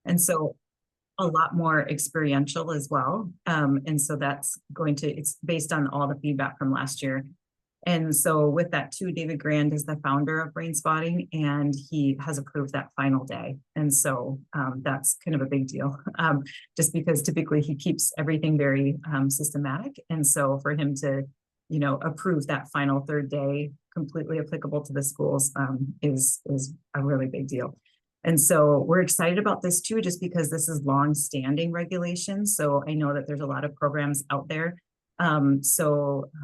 And so a lot more experiential as well. And so that's it's based on all the feedback from last year. And so with that too, David Grand is the founder of Brainspotting, and he has approved that final day. And so that's kind of a big deal, just because typically he keeps everything very systematic. And so for him to, approve that final third day completely applicable to the schools is a really big deal. And so we're excited about this too, just because this is long-standing regulation. So I know that there's a lot of programs out there.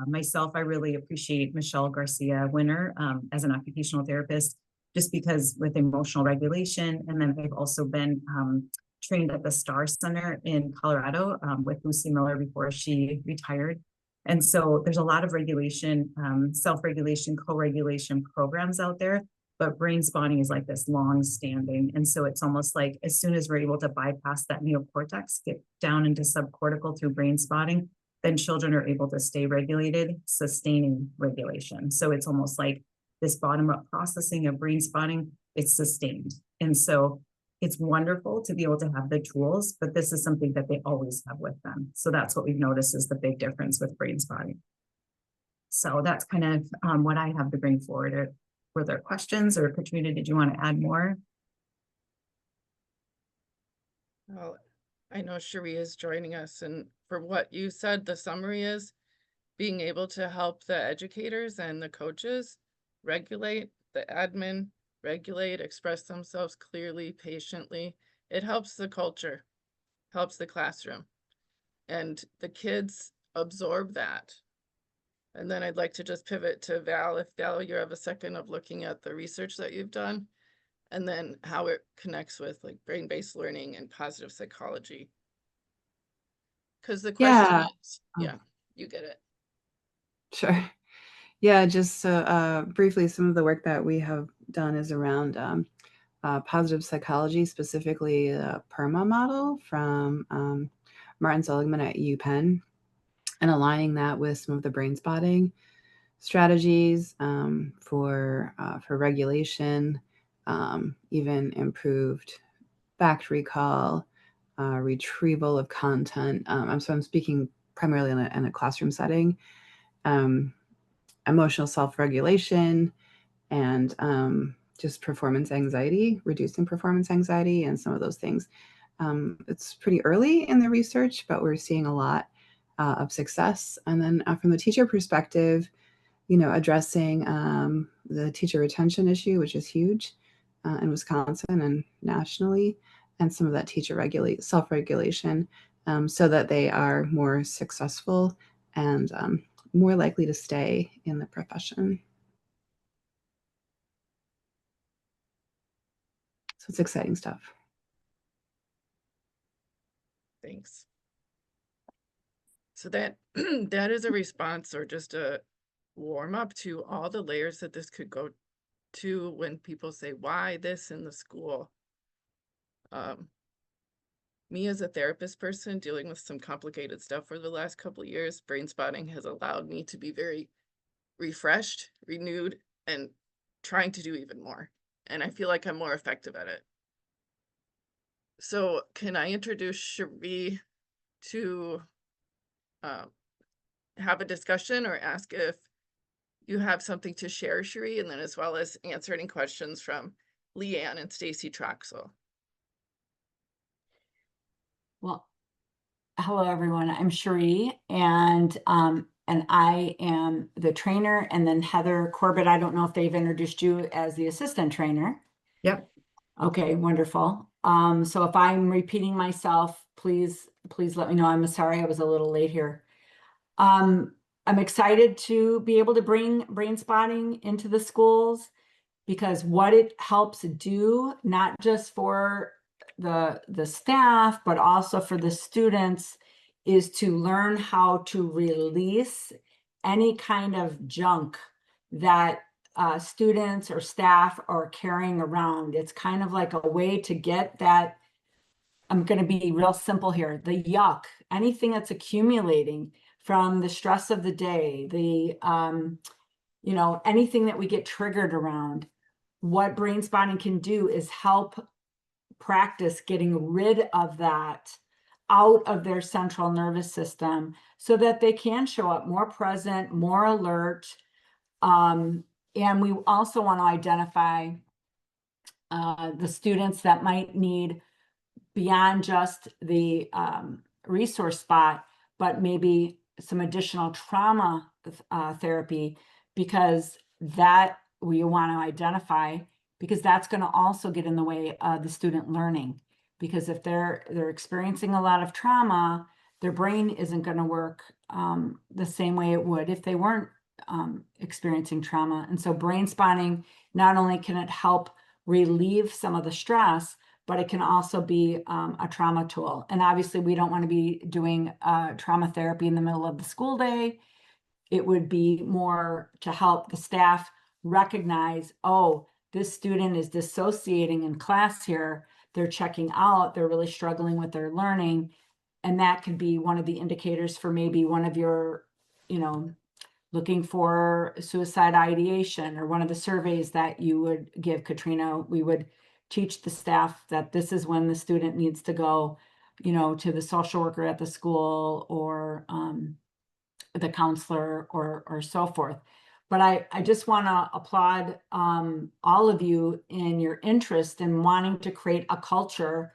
Myself, I really appreciate Michelle Garcia Winner as an occupational therapist, just because with emotional regulation. And then I've also been trained at the STAR Center in Colorado with Lucy Miller before she retired. And so there's a lot of regulation, self-regulation, co-regulation programs out there, but Brainspotting is like this long-standing. And so it's almost like as soon as we're able to bypass that neocortex, get down into subcortical through Brainspotting, then children are able to stay regulated, sustaining regulation. So it's almost like this bottom-up processing of Brainspotting, it's sustained. And so it's wonderful to be able to have the tools, but this is something that they always have with them. So that's what we've noticed is the big difference with Brainspotting. So that's kind of what I have to bring forward. Were there questions, or Katrina, did you want to add more? Well, I know Cherie is joining us, and for what you said, the summary is being able to help the educators and the coaches regulate, the admin regulate, express themselves clearly, patiently. It helps the culture, helps the classroom, and the kids absorb that. And then I'd like to just pivot to Val. If Val, you have a second of looking at the research that you've done, and then how it connects with like brain-based learning and positive psychology. Because the question is, you get it. Sure. Yeah, just briefly, some of the work that we have done is around positive psychology, specifically the PERMA model from Martin Seligman at UPenn, and aligning that with some of the Brainspotting strategies for regulation, even improved fact recall, retrieval of content. So I'm speaking primarily in a classroom setting, emotional self-regulation, and just performance anxiety, reducing performance anxiety, and some of those things. It's pretty early in the research, but we're seeing a lot of success. And then from the teacher perspective, addressing the teacher retention issue, which is huge in Wisconsin and nationally, and some of that teacher self-regulation, so that they are more successful and more likely to stay in the profession. So it's exciting stuff. Thanks. So that that is a response, or just a warm up to all the layers that this could go to when people say, why this in the school? Me as a therapist person dealing with some complicated stuff for the last couple of years, Brainspotting has allowed me to be very refreshed, renewed, and trying to do even more. And I feel like I'm more effective at it. So can I introduce Cherie to have a discussion, or ask if you have something to share, Cherie, and then as well as answer any questions from Leanne and Stacy Troxel. Well, hello everyone. I'm Cherie, and I am the trainer, and then Heather Corbett. I don't know if they've introduced you as the assistant trainer. Yep. Okay, wonderful. So if I'm repeating myself, please let me know. I'm sorry I was a little late here. I'm excited to be able to bring Brainspotting into the schools, because what it helps do, not just for the staff, but also for the students, is to learn how to release any kind of junk that students or staff are carrying around. It's kind of like a way to get that, I'm going to be real simple here, the yuck, anything that's accumulating from the stress of the day, the anything that we get triggered around. What Brainspotting can do is help practice getting rid of that out of their central nervous system so that they can show up more present, more alert. And we also want to identify the students that might need beyond just the resource spot, but maybe some additional trauma therapy, because that we want to identify, because that's going to also get in the way of the student learning. Because if they're experiencing a lot of trauma, their brain isn't going to work the same way it would if they weren't experiencing trauma. And so Brainspotting, not only can it help relieve some of the stress, but it can also be a trauma tool. And obviously we don't want to be doing trauma therapy in the middle of the school day. It would be more to help the staff recognize, oh, this student is dissociating in class here. They're checking out, they're really struggling with their learning. And that could be one of the indicators for maybe one of your, looking for suicide ideation, or one of the surveys that you would give, Katrina. We would teach the staff that this is when the student needs to go, to the social worker at the school, or the counselor, or so forth. But I just want to applaud all of you in your interest in wanting to create a culture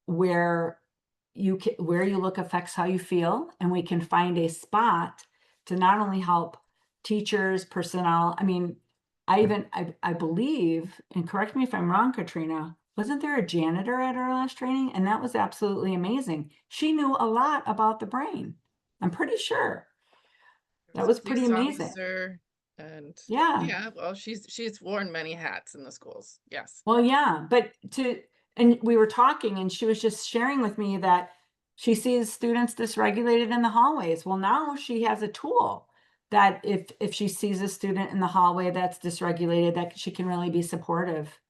where where you look affects how you feel, and we can find a spot to not only help teachers, personnel. I mean, I believe, and correct me if I'm wrong, Katrina, wasn't there a janitor at our last training? And that was absolutely amazing. She knew a lot about the brain. I'm pretty sure. That was pretty Police amazing. officer, and Yeah. well, she's worn many hats in the schools. Yes. Well, yeah, but and we were talking, and she was just sharing with me that she sees students dysregulated in the hallways. Well, now she has a tool that if she sees a student in the hallway that's dysregulated, that she can really be supportive.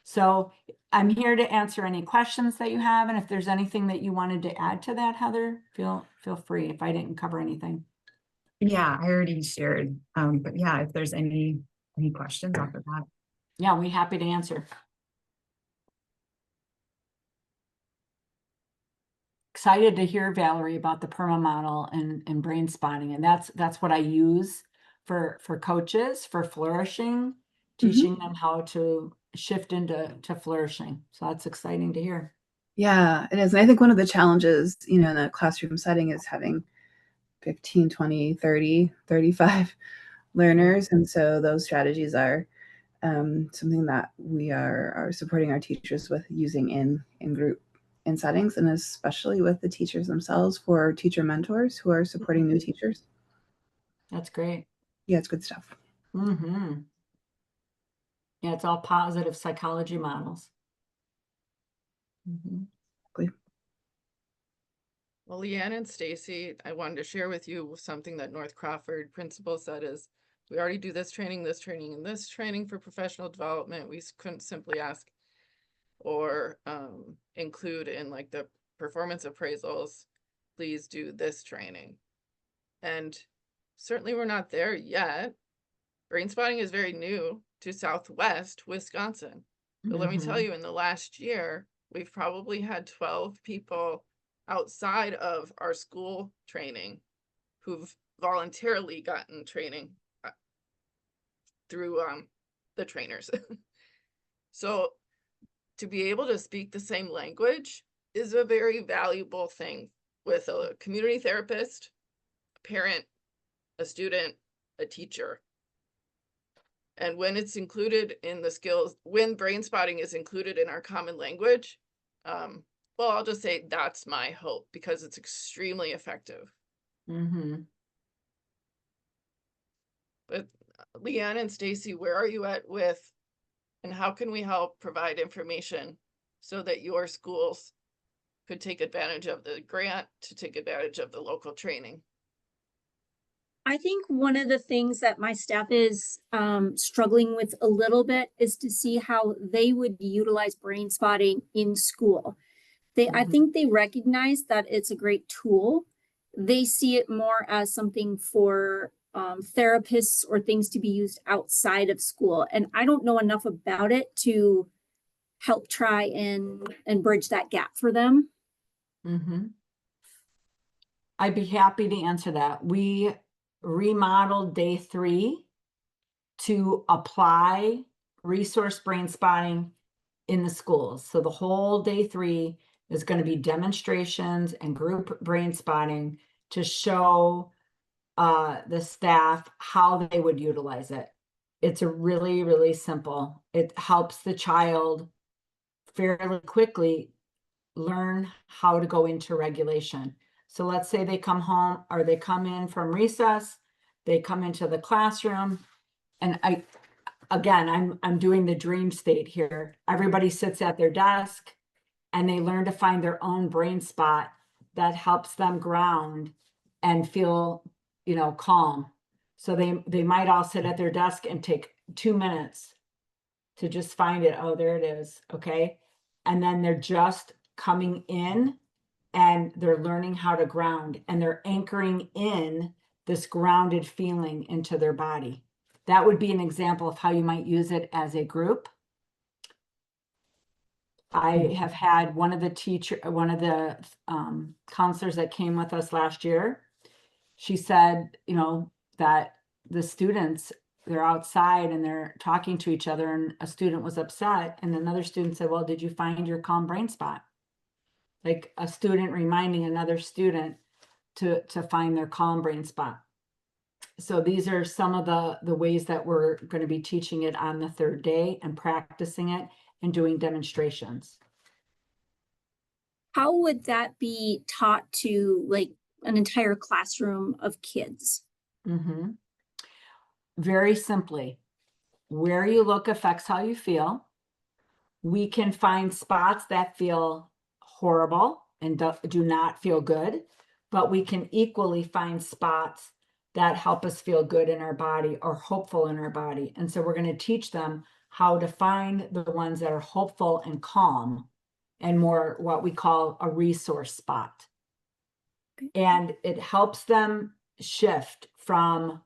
So I'm here to answer any questions that you have, and if there's anything that you wanted to add to that, Heather, feel free if I didn't cover anything. Yeah, I already shared. But yeah, if there's any questions after that. Yeah, we're happy to answer. Excited to hear, Valerie, about the PERMA model and Brainspotting, and that's what I use for coaches for flourishing, teaching them how to shift into flourishing. So that's exciting to hear. Yeah, it is. And I think one of the challenges, in a classroom setting is having 15, 20, 30, 35 learners. And so those strategies are something that we are supporting our teachers with using in group in settings, and especially with the teachers themselves for teacher mentors who are supporting new teachers. That's great. Yeah, it's good stuff. Mm-hmm. Yeah, it's all positive psychology models. Mm-hmm. Well, Leanne and Stacy, I wanted to share with you something that North Crawford principal said is, we already do this training, and this training for professional development. We couldn't simply ask or include in like the performance appraisals, please do this training. And certainly we're not there yet. Brainspotting is very new to Southwest Wisconsin. But let me tell you, in the last year, we've probably had 12 people outside of our school training who've voluntarily gotten training through the trainers. So to be able to speak the same language is a very valuable thing with a community therapist, a parent, a student, a teacher. And when it's included in the skills, when Brainspotting is included in our common language, well, I'll just say that's my hope, because it's extremely effective. But Leanne and Stacy, where are you at with, and how can we help provide information so that your schools could take advantage of the grant to take advantage of the local training? I think one of the things that my staff is struggling with a little bit is to see how they would utilize Brainspotting in school. I think they recognize that it's a great tool. They see it more as something for therapists or things to be used outside of school. And I don't know enough about it to help try and bridge that gap for them? Mm-hmm. I'd be happy to answer that. We remodeled day 3 to apply resource brain spotting in the schools. So the whole day 3 is going to be demonstrations and group brain spotting to show the staff how they would utilize it. It's a really, really simple. It helps the child fairly quickly learn how to go into regulation. So let's say they come home or they come in from recess, they come into the classroom, and I'm doing the dream state here. Everybody sits at their desk and they learn to find their own brain spot that helps them ground and feel, calm. So they might all sit at their desk and take 2 minutes to just find it. Oh, there it is. Okay. And then they're just coming in and they're learning how to ground, and they're anchoring in this grounded feeling into their body. That would be an example of how you might use it as a group. I have had one of the counselors that came with us last year. She said, that the students, they're outside and they're talking to each other, and a student was upset, and another student said, well, did you find your calm brain spot? Like a student reminding another student to find their calm brain spot. So these are some of the ways that we're going to be teaching it on the 3rd day and practicing it and doing demonstrations. How would that be taught to like an entire classroom of kids? Mm-hmm. Very simply, where you look affects how you feel. We can find spots that feel horrible and do not feel good, but we can equally find spots that help us feel good in our body or hopeful in our body. And so we're going to teach them how to find the ones that are hopeful and calm and more what we call a resource spot. And it helps them shift from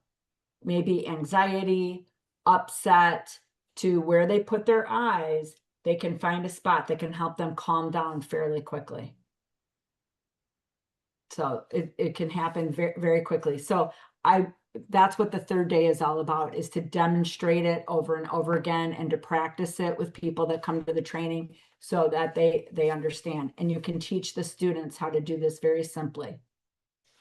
maybe anxiety, upset, to where they put their eyes. They can find a spot that can help them calm down fairly quickly. So it can happen very, very quickly. So that's what the 3rd day is all about, is to demonstrate it over and over again and to practice it with people that come to the training so that they understand. And you can teach the students how to do this very simply.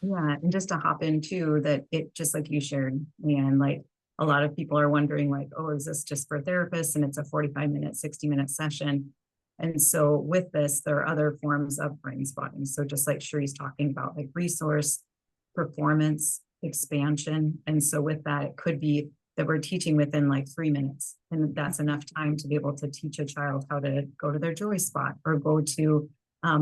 Yeah, and just to hop in too, that it just like you shared, Leanne, like a lot of people are wondering like, oh, is this just for therapists? And it's a 45-minute, 60-minute session. And so with this, there are other forms of brain spotting. So just like Cherie's talking about, like resource, performance, expansion. And so with that, it could be that we're teaching within like 3 minutes. And that's enough time to be able to teach a child how to go to their joy spot or go to,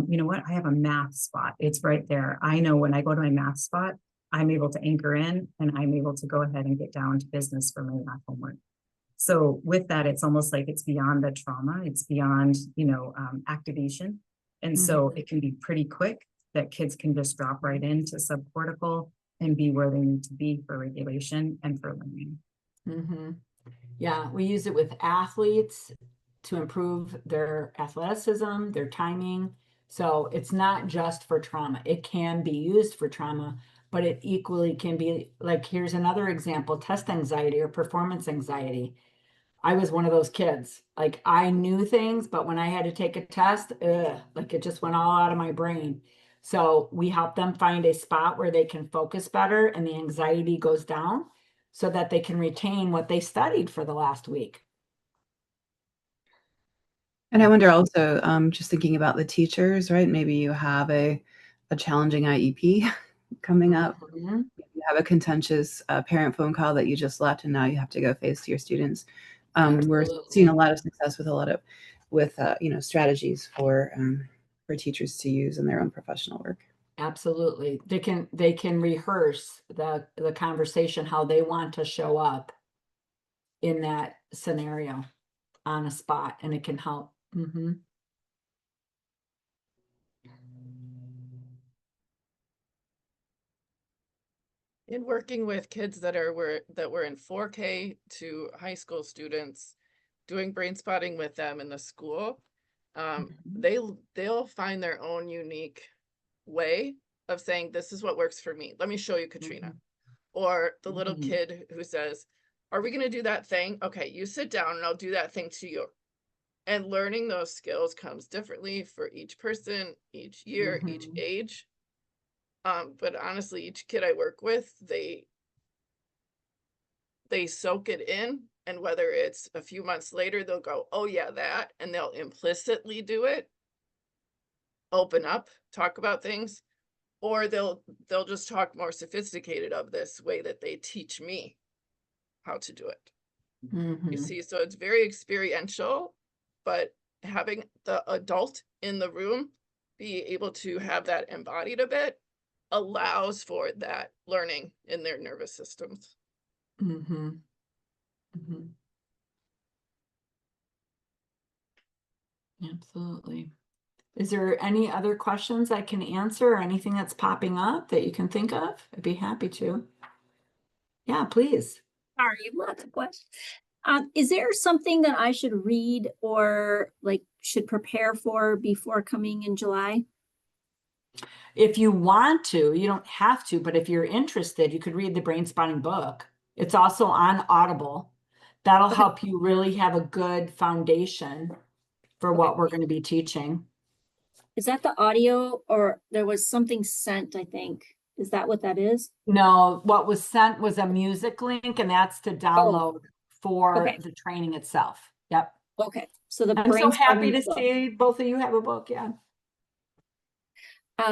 you know what, I have a math spot. It's right there. I know when I go to my math spot, I'm able to anchor in and I'm able to go ahead and get down to business for my math homework. So with that, it's almost like it's beyond the trauma. It's beyond, activation. And so it can be pretty quick that kids can just drop right into subcortical and be where they need to be for regulation and for learning. Mm-hmm. Yeah, we use it with athletes to improve their athleticism, their timing. So it's not just for trauma. It can be used for trauma, but it equally can be like, here's another example, test anxiety or performance anxiety. I was one of those kids. Like I knew things, but when I had to take a test, like it just went all out of my brain. So we help them find a spot where they can focus better and the anxiety goes down so that they can retain what they studied for the last week. And I wonder also, just thinking about the teachers, right? Maybe you have a challenging IEP coming up. Mm-hmm. You have a contentious parent phone call that you just left, and now you have to go face your students. We're seeing a lot of success with strategies for teachers to use in their own professional work. Absolutely. They can rehearse the conversation, how they want to show up in that scenario on a spot, and it can help. Mm-hmm. In working with kids that were in 4K to high school students, doing brain spotting with them in the school, Mhm. they'll find their own unique way of saying, this is what works for me. Let me show you, Katrina. Mhm. Or the little Mhm. kid who says, are we going to do that thing? Okay, you sit down and I'll do that thing to you. And learning those skills comes differently for each person, each year, each Mhm. age. But honestly, each kid I work with, they soak it in, and whether it's a few months later, they'll go, oh yeah, that, and they'll implicitly do it, open up, talk about things, or they'll just talk more sophisticated of this way that they teach me how to do it. You Mhm. see, so it's very experiential, but having the adult in the room be able to have that embodied a bit allows for that learning in their nervous systems. Mhm. Mhm. Absolutely. Is there any other questions I can answer or anything that's popping up that you can think of? I'd be happy to. Yeah, please. Sorry, lots of questions. Is there something that I should read or like should prepare for before coming in July? If you want to, you don't have to, but if you're interested, you could read the Brain Spotting book. It's also on Audible. That'll Okay. help you really have a good foundation for Okay. what we're going to be teaching. Is that the audio or there was something sent, I think. Is that what that is? No, what was sent was a music link, and that's to Oh, download for okay. the training itself. Yep. Okay. So the I'm so happy brainstorming to book. see both of you have a book. Yeah.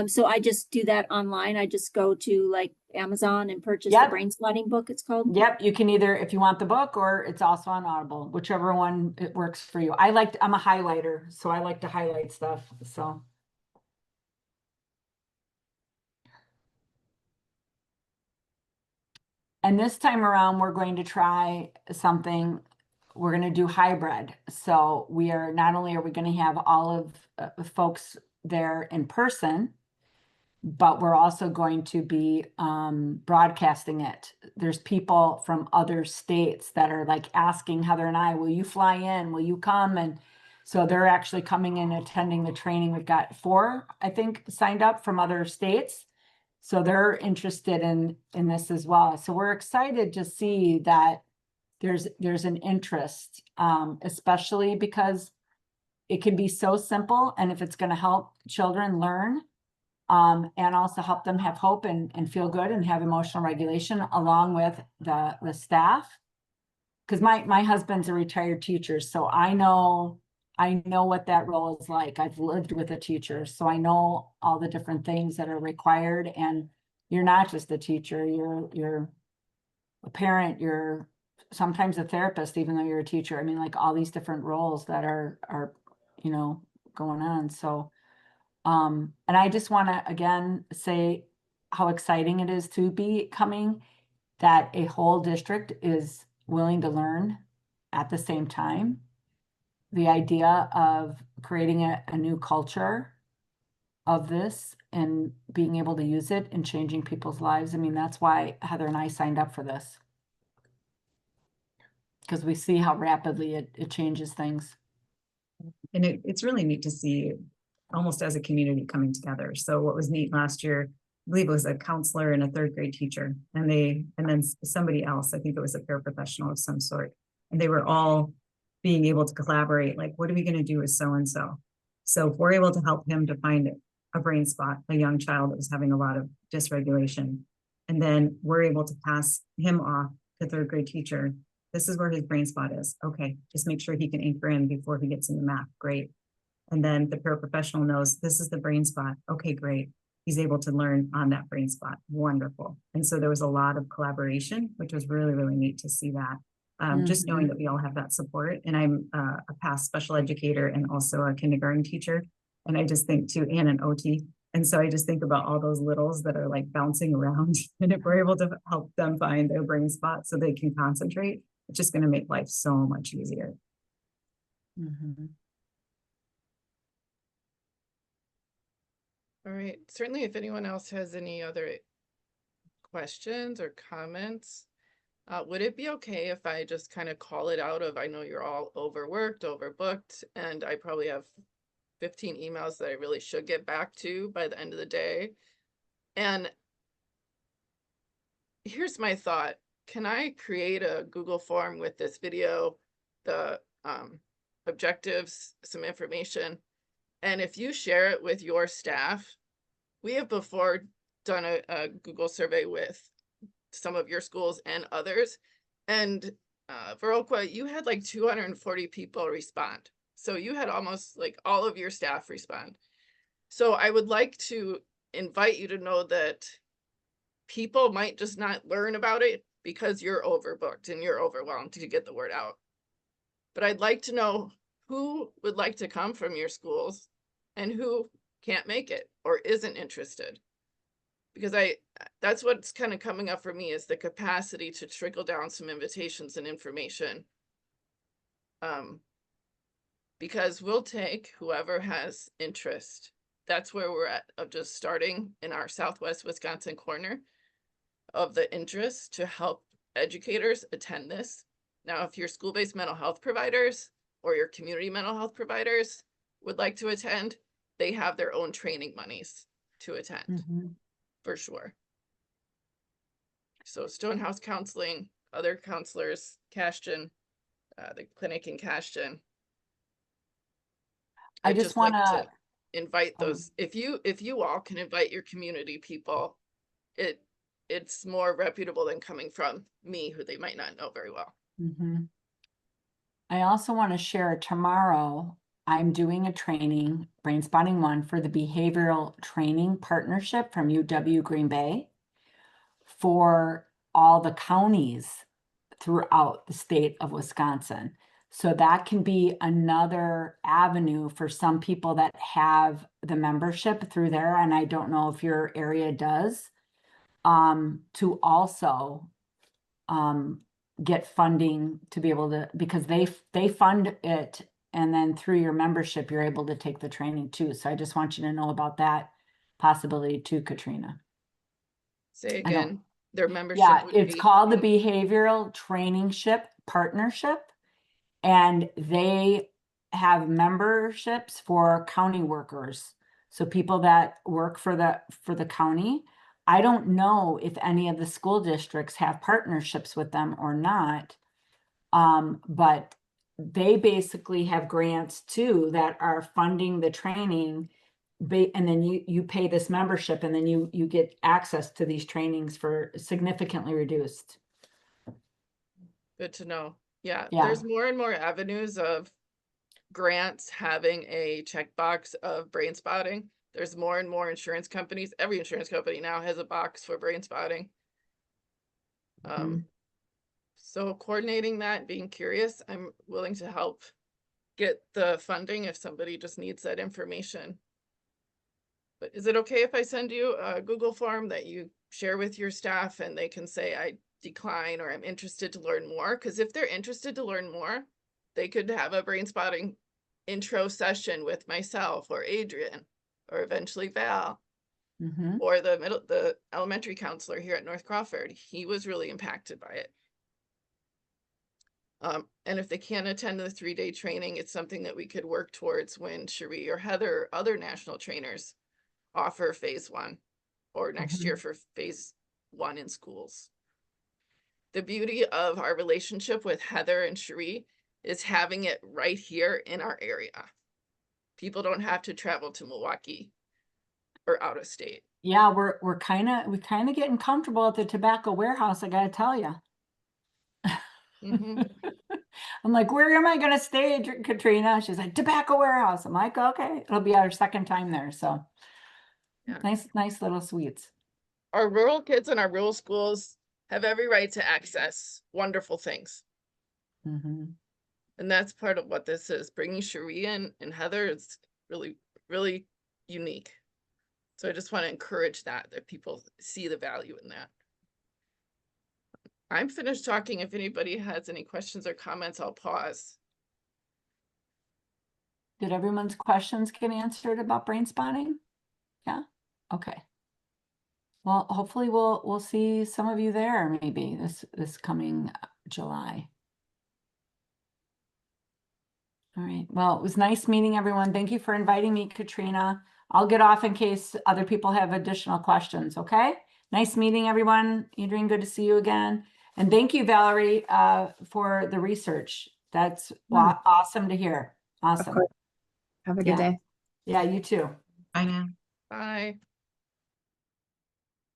So I just do that online. I just go to like Amazon and purchase the Yep. Brainspotting book, it's called. Yep. You can either, if you want the book, or it's also on Audible, whichever one it works for you. I'm a highlighter, so I like to highlight stuff. So. And this time around, we're going to try something. We're going to do hybrid. So not only are we going to have all of the folks there in person, but we're also going to be broadcasting it. There's people from other states that are like asking Heather and I, will you fly in? Will you come? And so they're actually coming in, attending the training. We've got 4, I think, signed up from other states. So they're interested in this as well. So we're excited to see that there's an interest, especially because it can be so simple. And if it's going to help children learn, and also help them have hope and feel good and have emotional regulation along with the staff. Because my husband's a retired teacher, so I know what that role is like. I've lived with a teacher, so I know all the different things that are required. And you're not just a teacher, you're a parent, you're sometimes a therapist, even though you're a teacher. I mean, like all these different roles that are going on. So and I just want to again say how exciting it is to be coming, that a whole district is willing to learn at the same time. The idea of creating a new culture of this and being able to use it and changing people's lives. I mean, that's why Heather and I signed up for this, because we see how rapidly it changes things. And it's really neat to see almost as a community coming together. So what was neat last year, I believe it was a counselor and a 3rd grade teacher, and then somebody else, I think it was a paraprofessional of some sort. And they were all being able to collaborate, like, what are we going to do with so-and-so? So if we're able to help him to find a brain spot, a young child that was having a lot of dysregulation, and then we're able to pass him off to 3rd grade teacher, this is where his brain spot is. Okay, just make sure he can anchor in before he gets into math. Great. And then the paraprofessional knows this is the brain spot. Okay, great. He's able to learn on that brain spot. Wonderful. And so there was a lot of collaboration, which was really, really neat to see that. Just knowing that we all have that support. And I'm a past special educator and also a kindergarten teacher. And I just think too, and an OT. And so I just think about all those littles that are like bouncing around. And if we're able to help them find their brain spot so they can concentrate, it's just going to make life so much easier. Mm-hmm. All right, certainly if anyone else has any other questions or comments, Would it be okay if I just kind of call it out of, I know you're all overworked, overbooked, and I probably have 15 emails that I really should get back to by the end of the day. And here's my thought. Can I create a Google form with this video, the objectives, some information, and if you share it with your staff, we have before done a Google survey with some of your schools and others, and Viroqua, you had like 240 people respond. So you had almost like all of your staff respond. So I would like to invite you to know that people might just not learn about it because you're overbooked and you're overwhelmed to get the word out. But I'd like to know who would like to come from your schools and who can't make it or isn't interested. Because that's what's kind of coming up for me, is the capacity to trickle down some invitations and information. Because we'll take whoever has interest. That's where we're at, of just starting in our Southwest Wisconsin corner of the interest to help educators attend this. Now, if your school-based mental health providers or your community mental health providers would like to attend, they have their own training monies to attend, for sure. So Stonehouse Counseling, other counselors, Cashton, the clinic in Cashton. I just want to invite those. If you all can invite your community people, it's more reputable than coming from me, who they might not know very well. I also want to share tomorrow, I'm doing a training, Brainspotting 1, for the Behavioral Training Partnership from UW Green Bay for all the counties throughout the state of Wisconsin. So that can be another avenue for some people that have the membership through there. And I don't know if your area does, to also get funding to be able to, because they fund it, and then through your membership, you're able to take the training too. So I just want you to know about that possibility too, Katrina. Say again, their membership. Yeah, would it's be called the Behavioral Trainingship Partnership, and they have memberships for county workers. So people that work for the county. I don't know if any of the school districts have partnerships with them or not, but they basically have grants too that are funding the training, and then you pay this membership, and then you get access to these trainings for significantly reduced. Good to know. Yeah, there's more and more avenues of grants having a checkbox of Brainspotting. There's more and more insurance companies. Every insurance company now has a box for Brainspotting. So coordinating that, being curious, I'm willing to help get the funding if somebody just needs that information. But is it okay if I send you a Google form that you share with your staff and they can say, I decline, or I'm interested to learn more? Because if they're interested to learn more, they could have a Brainspotting intro session with myself or Adrian, or eventually Val, or the elementary counselor here at North Crawford. He was really impacted by it. And if they can't attend the 3-day training, it's something that we could work towards when Cherie or Heather or other national trainers offer phase 1, or next year for phase 1 in schools. The beauty of our relationship with Heather and Cherie is having it right here in our area. People don't have to travel to Milwaukee or out of state. Yeah, we're kind of getting comfortable at the tobacco warehouse, I gotta tell you. I'm like, where am I gonna stay, Katrina? She's like, tobacco warehouse. I'm like, okay, it'll be our second time there. So nice little suites. Our rural kids in our rural schools have every right to access wonderful things. And that's part of what this is. Bringing Cherie and Heather is really, really unique. So I just want to encourage that people see the value in that. I'm finished talking. If anybody has any questions or comments, I'll pause. Did everyone's questions get answered about Brainspotting? Yeah? Okay. Well, hopefully we'll see some of you there maybe this coming July. All right. Well, it was nice meeting everyone. Thank you for inviting me, Katrina. I'll get off in case other people have additional questions. Okay. Nice meeting everyone. Adrian, good to see you again. And thank you, Valerie, for the research. That's awesome to hear. Awesome. Have a good Yeah. day. Yeah, you too. Bye now. Bye.